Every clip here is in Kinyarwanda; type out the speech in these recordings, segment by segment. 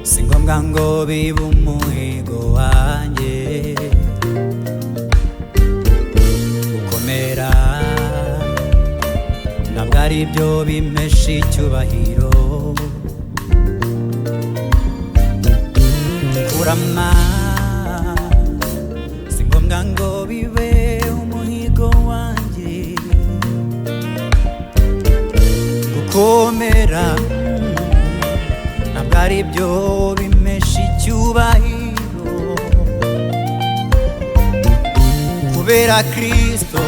Si ngombwa ngo bibe umuhigo wanjye gukomera, ntabwo ari byo bimesha icyubahiro. Kurama si ngombwa ngo bibe umuhigo wanjye, gukomera ntabwo ari byo bimesha icyubahiro. Kubera Kristo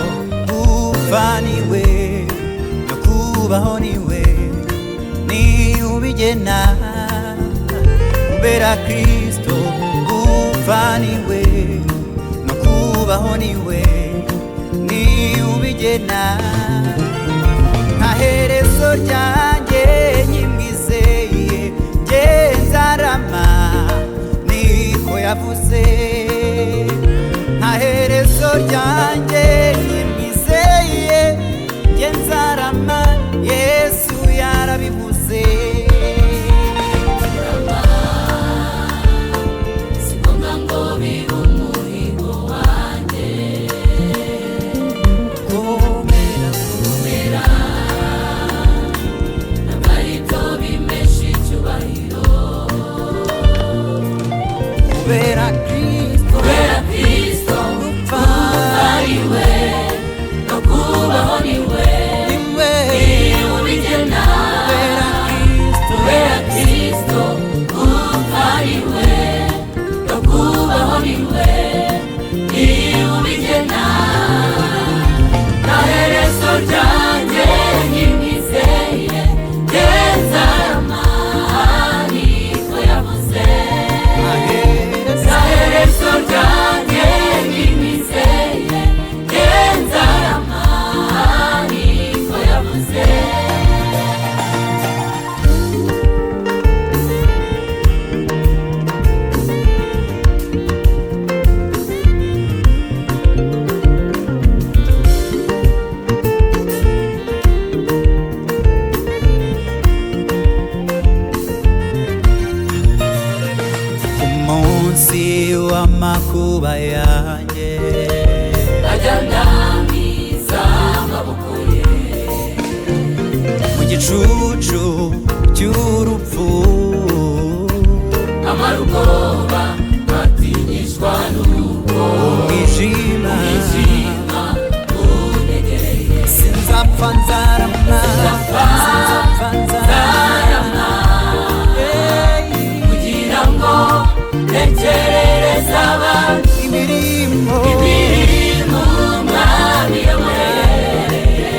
gupfa niwe no kubaho niwe, ni ubigena. Kubera Kristo gupfa niwe no kubaho niwe, ni ubigena. Nta herezo ryanjye nyimwizeye Nzarama, niko yavuze. Nta herezo ryanjye nyimwizeye Nzarama, Yesu yarabivuze. Si ngombwa ngo bibe umuhigo wanjye, komera ntabwo ari byo bimesha icyubahiro. Kubera Kristo gupfa ariwe no kubaho niwe, ni ubigena. Kubera Kristo gupfa ariwe no kubaho niwe, ni ubigena. Nta herezo ryanjye nyimwizeye Nzarama, niko yavuze. Nta herezo ryanjye nyimwizeye Nzarama, niko yavuze. Umunsi w'amakuba yanjye ajya ndamiza amaboko ye, mu gicucu cy'urupfu amara ubwoba atinyishwa n'uko umwijima unyegereye. Sinzapfa nzarama, sinzapfa nzarama, kugira ngo ntekerereze abantu imirimo Umwami yamuhereye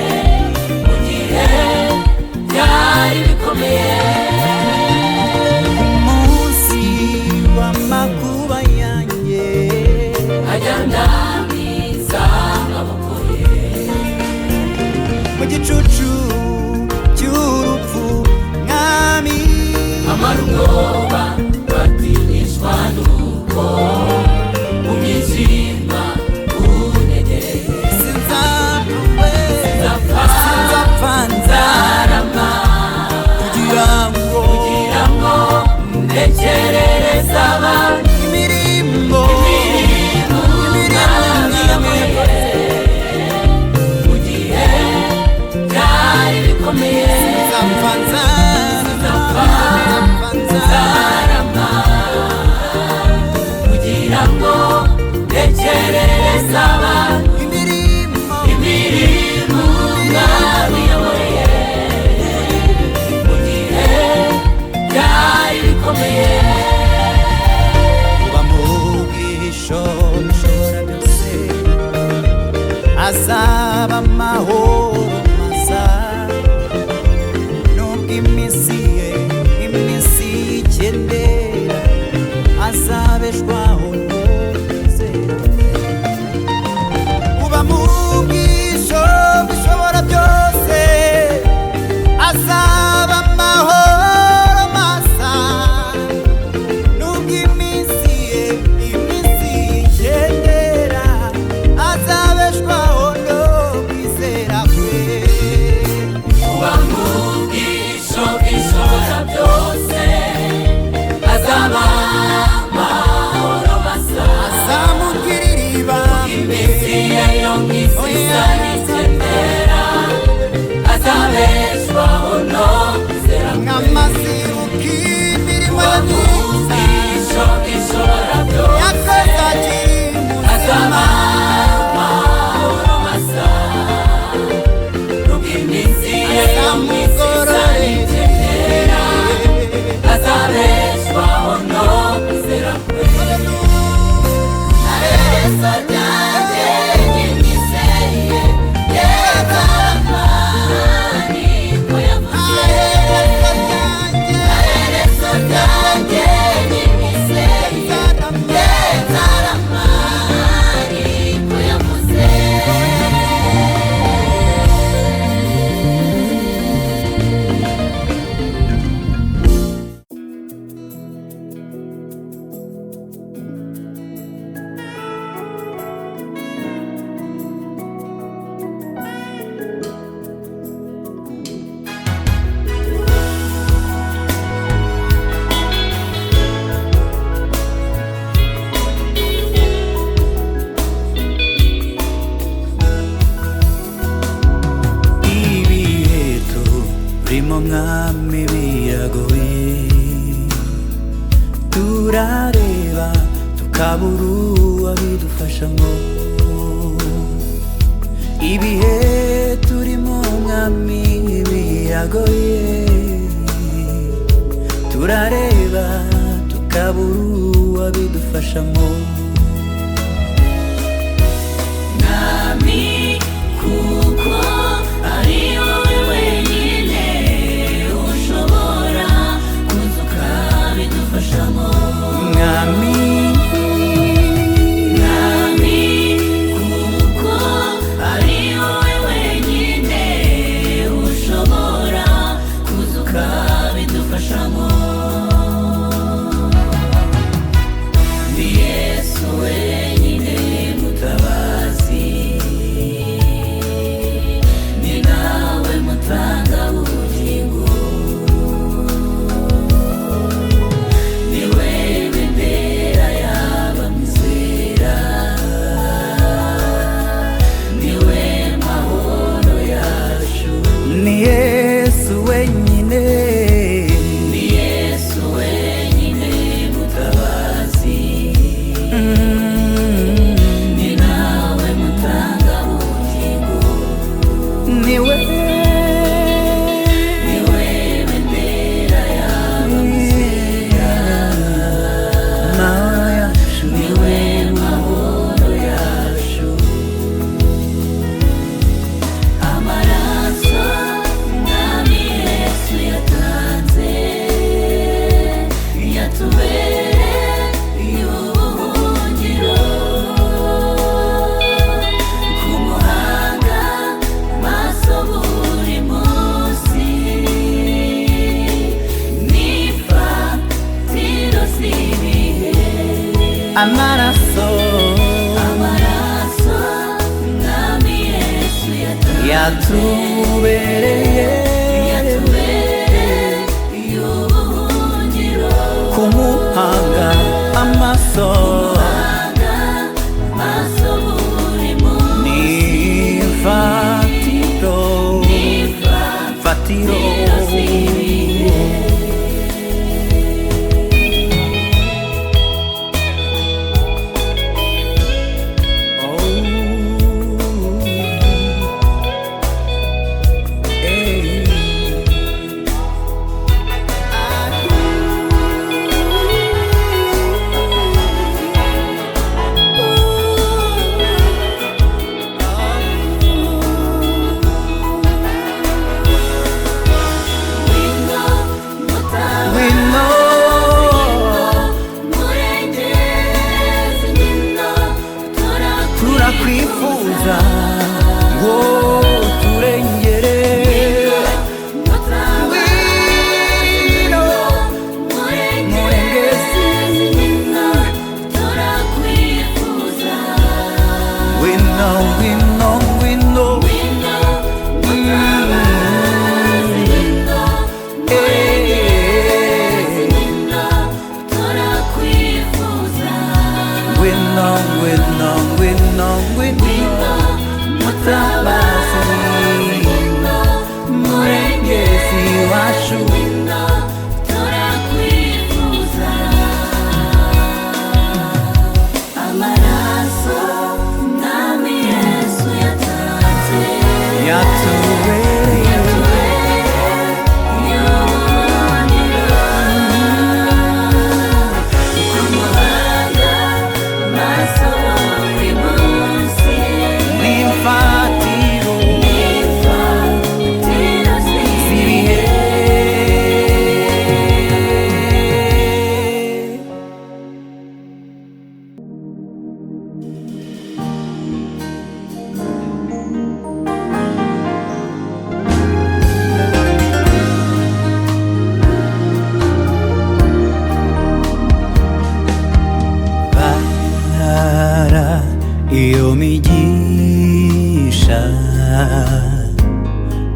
mu gihe byari bikomeye. Umunsi w'amakuba yanjye ajya ndamiza amaboko ye, mu gicucu cy'urupfu Mwami amara ubwoba batinyishwa n'uko umwijima unyegereye. Sinzapfa nzarama, kugira ngo ntekerereze abantu imirimo Umwami yamuhereye mu gihe byari azamugororera, azabeshwaho no kwizera kwe. Na Yesu ryanjye nyimwizeye, yezarama niko yavuze. Na Yesu ryanjye nyimwizeye, yezarama niko yavuze. Mwami biragoye, turareba tukabura uwabidufashamo. Ibihe turimo Mwami biragoye, turareba tukabura uwabidufashamo. Mwami kuko ari wowe wenyine ushobora kuza ukabidufashamo. Mwami, Mwami kuko ari wowe wenyine ushobora kuza ukabidufashamo. Ni Yesu wenyine mutabazi, ni nawe mutanga ubugingo, ni wewe bendera y'abamwizera, ni we mahoro yacu. ni Yesu wenyine, Ni Yesu wenyine mutabazi, ni nawe mutanga ubugingo, ni we, ni we bendera y'abamwizera, mahoro yacu, ni we mahoro yacu. Amaraso Mwami Yesu yatanze yatubereye ubuhungiro, ku muhanga maso buri munsi, n'ifatiro z'ibihe. amaraso Amaraso Mwami Yesu yatanze yatubereye yatubereye ubuhungiro, ku muhanga, amaso maso buri munsi, ni fatiro, fatiro. Oh, hey.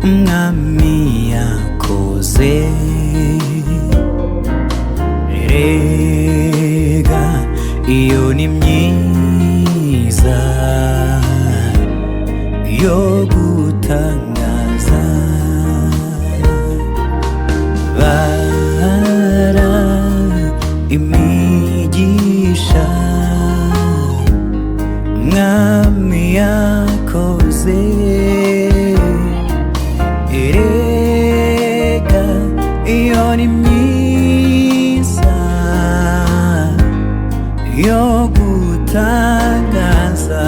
umwami yakoze. Erega iyo ni myiza yo gutangaza. Bara imigisha umwami yakoze. Erega iyo ni myiza yo gutangaza.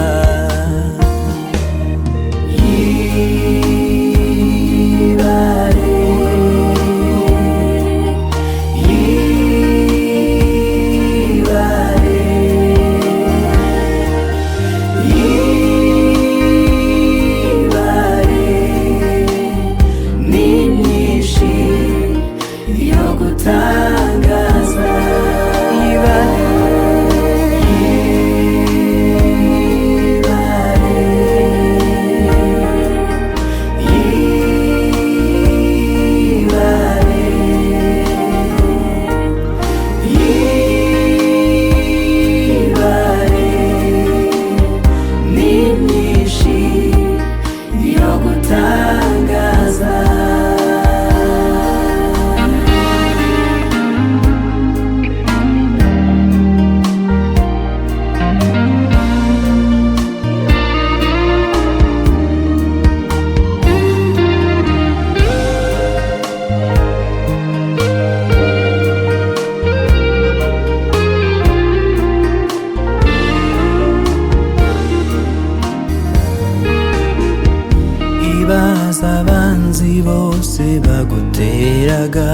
Ibaza abanzi bose baguteraga,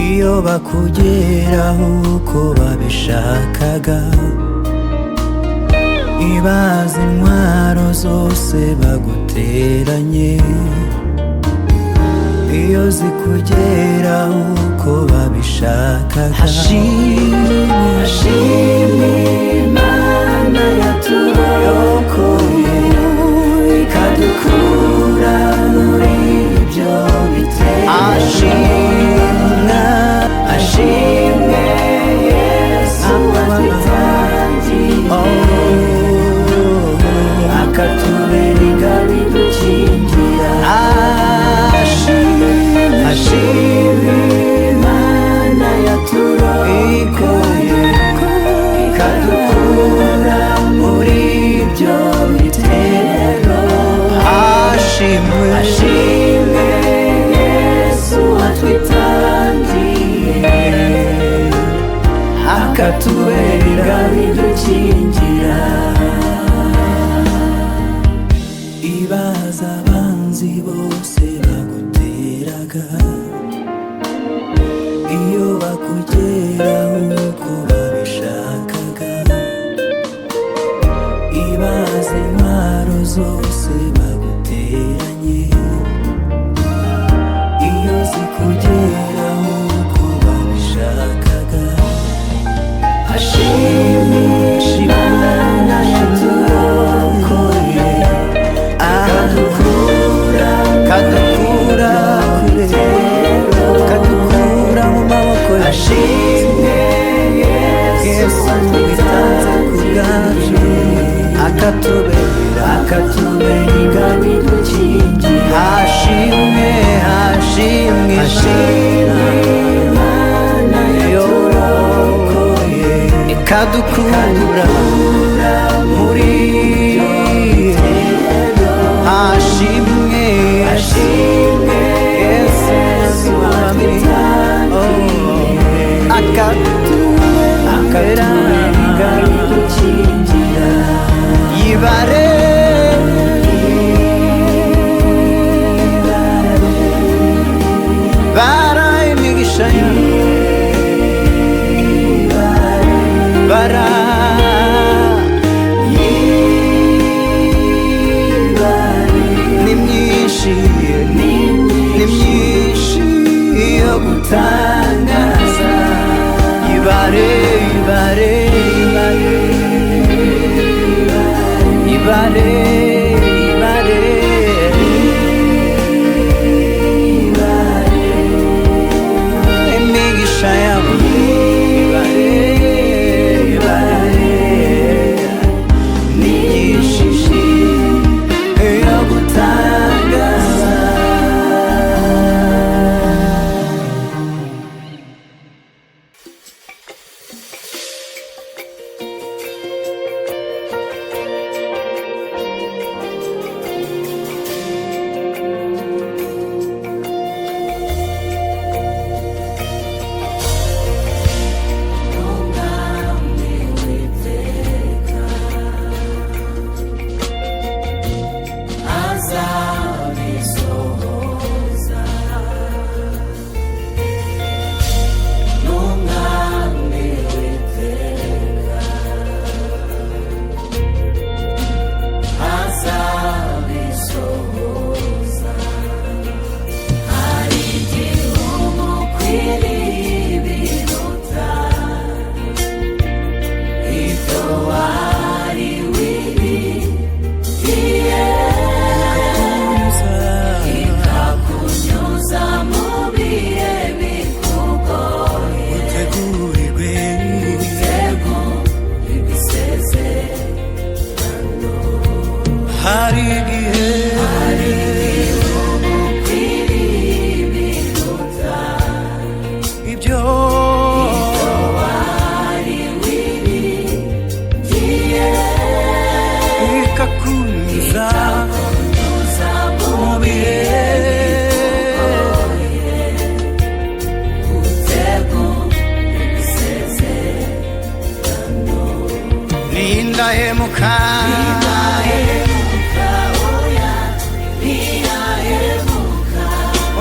iyo bakugeraho uko babishakaga. Ibaza intwaro zose baguteranye, iyo zikugeraho uko babishakaga. Hashimwe Imana yaturokoye, ikadukura muri ibyo bitero. Ashimwe Yesu wadutangiye, akatubera ingabo idukingira. Ashimwe Imana yaturokoye, ikadukura muri ibyo bitero. Ashimwe Yesu watwitangiye, akatubera ingabo idukingira. Ibaza abanzi bose baguteraga, iyo bakugeraho uko babishakaga. Ibaza intwaro zose baguteranye, iyo zikugeraho uko babishakaga. Hashimwe Imana yaturokoye, kadukura mu maboko ya. Ashimwe Yesu witanze ku bwacu, akatubera ingabo idukingira. Ashimwe Imana yaturokoye, ikadukura muri ashimwe Yesu wadutangiye, akatubera ingabo idukingira. Yibare bara imigisha bara ni myinshi yo gutangaza. Ibare ibare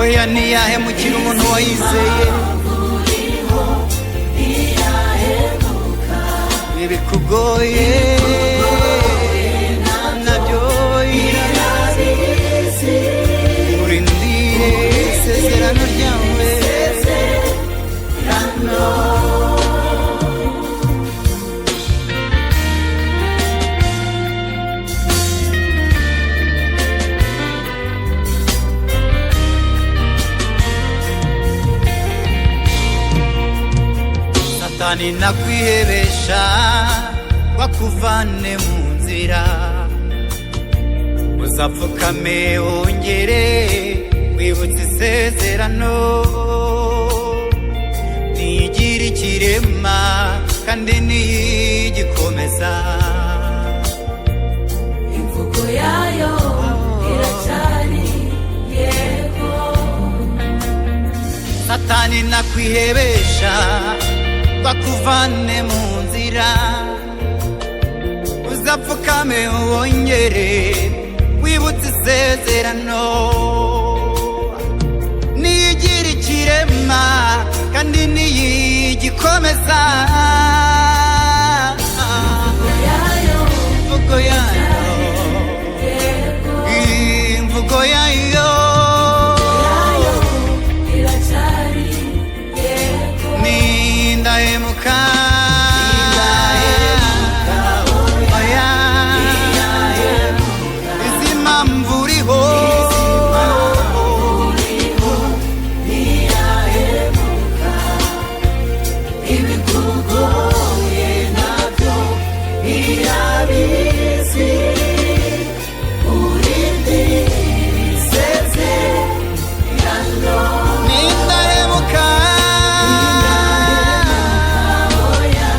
oya ntiyahemukira umuntu wayizeye ibikugoye nabyo irabizi urindire isezerano ryawe Satani nakwihebesha bakuvane mu nzira uzapfukame wongere wibutse isezerano nigira ikirema kandi nigikomeza imvugo yayo iracyari yego Satani nakwihebesha bakuvane mu nzira uzapfukame wongere wibutse isezerano niyigira ikirema kandi niyigikomeza imvugo yayo imvugo yayo iracyari yego nindahemuka oya izi mpamvu uriho ibikugoye nabyo irabizi urindire isezerano nindahemuka oya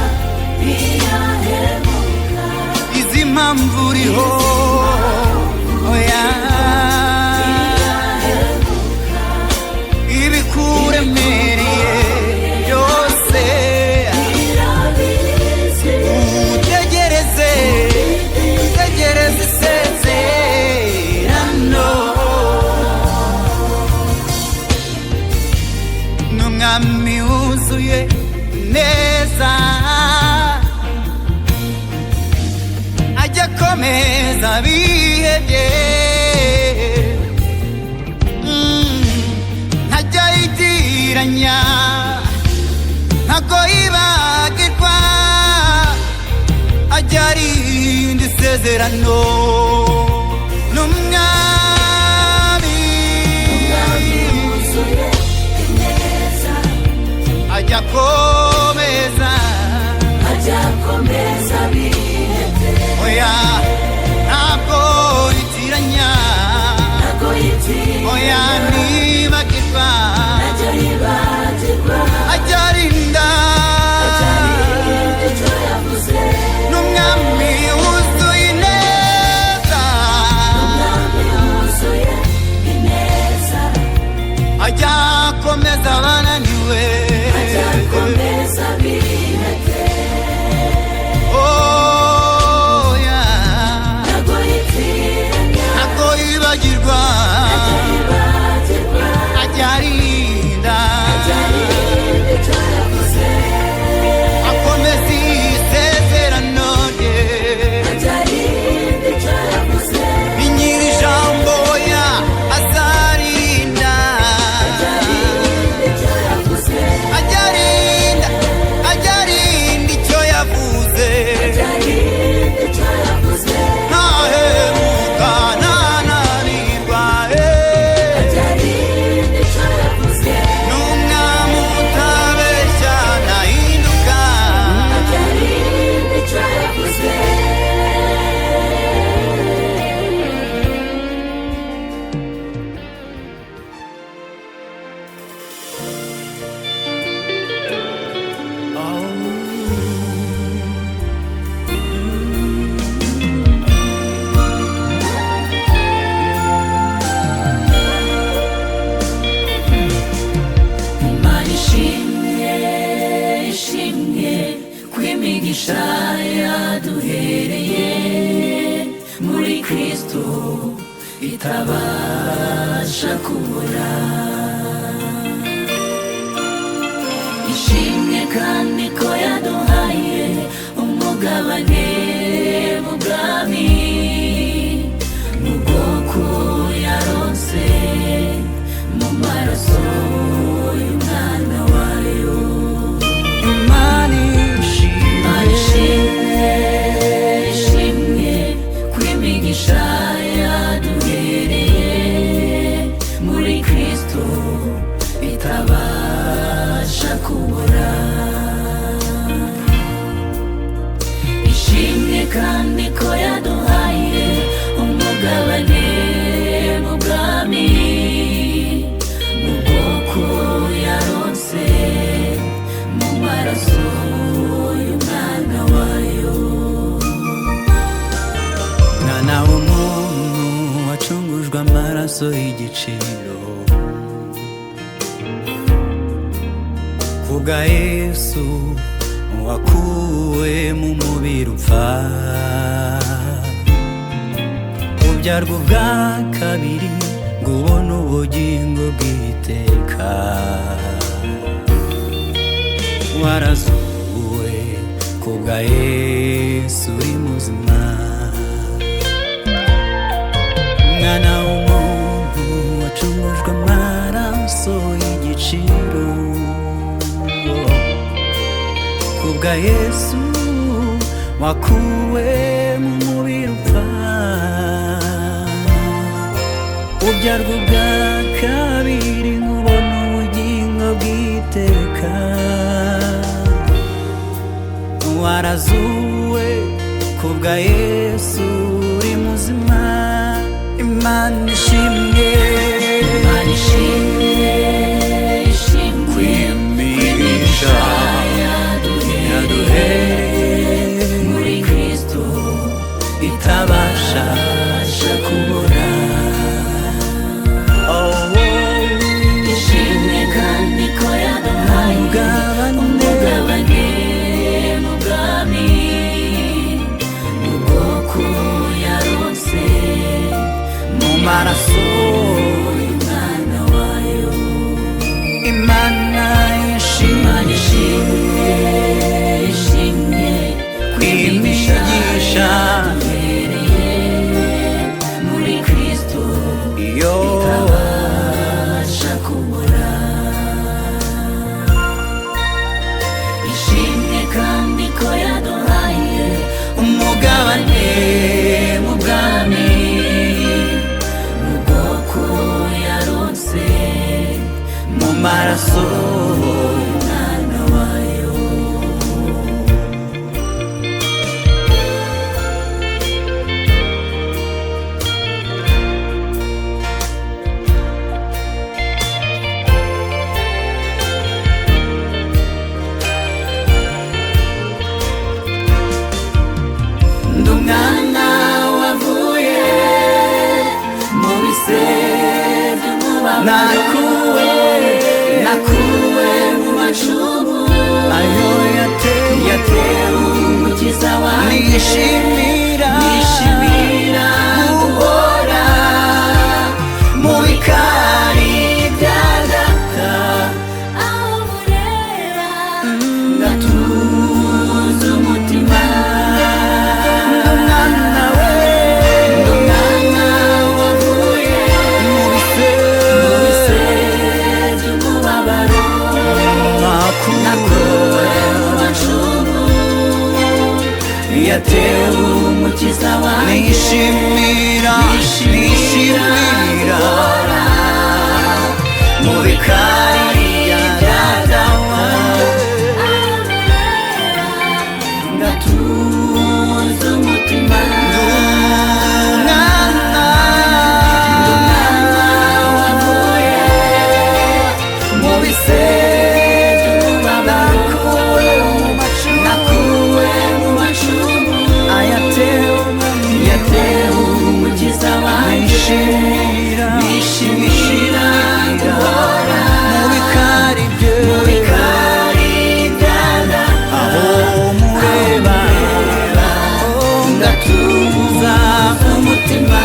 ntiyahemuka izi mpamvu uriho oya ibikuremereye byose irabizi utegereze utegereze isezerano n'umwami wuzuye neza ajya akomeza bihebye ntajya yitiranya ntago yibagirwa ajya arinda isezerano n'umwami yuzuye ineza ajya akomeza ajya akomeza bihebye oya ntabwo yitiranya ntago yitinya oya ntibagirwa ajya yibagirwa ajya arinda icyo yavuze n'umwami wuzuye neza umwami wuzuye ineza ajya akomeza abananiwe ajya akomeza bihebye oya ntago yitinya ntabwo yibagirwa ajya yibagirwa ajya arinda ajya icyo yavuze akomeza isezerano rye ajya icyo yavuze ni nyiri ijambo ya azarinda icyo yavuze ajya arinda icyo yavuze ajya icyo yavuze ntahemuka ntananirwa itabasha kubura. Ishimwe kandi ko yaduhaye umugabane mu bwami, mu bwoko yaronse mu maraso y'umwana wayo. Imana ishimwe, ishimwe kw'imigisha yaduhereye muri Kristo itabasha kubura. Ishimwe kandi ko yaduhaye umugabane mu bwami, mu bwoko yaronse mu maraso y'umwana wayo. mwana w'umuntu wacungujwe amaraso y'igiciro, kubwa Yesu wakuwe mu mubiri upfa, ubyarwa ubwa kabiri ngo ubone ubugingo bw'iteka. Warazuwe kubwa Yesu uri muzima, mwana w'umuntu wacungujwe amaraso y'igiciro, kubwa Yesu wakuwe mu mubiri upfa, ubyarwa ubwa kabiri ngo ubone ubugingo bw'iteka. Warazuwe kubwa Yesu uri muzima. Imana ishimwe, Imana ishimwe, ishimwe kw'imigisha yaduhereye muri Kristo itabasha kubura. Ishimwe kandi ko yaduhaye umugabane mu bwami, mu bwoko yaronse mu maraso y'umwana wayo. Imana ishimwe, ishimwe kw'imigisha yaduhereye muri Kristo yo itabasha kubura. Ishimwe kandi ko yaduhaye umugabane mu bwami, mu bwoko yaronse mu maraso y'umwana wayo. ndi umwana Wavuye mu bise nakuwe mu macumu ayo yatewe umukiza wanjye. nishimira guhora mu bikari bya data, aho mureba ngatuza umutima. umwana we Umwana wavuye mu bise by'umubabaro, nakuwe mu macumu yatewe umukiza wanjye. nishimira mu bikari bya data ngatuza umutima. Umwana wavuye mu bise by'umubabaro, nakuwe mu macumu yatewe umukiza wanjye. Nishimira guhora mu bikari bya data, aho mureba ngatuza umutima.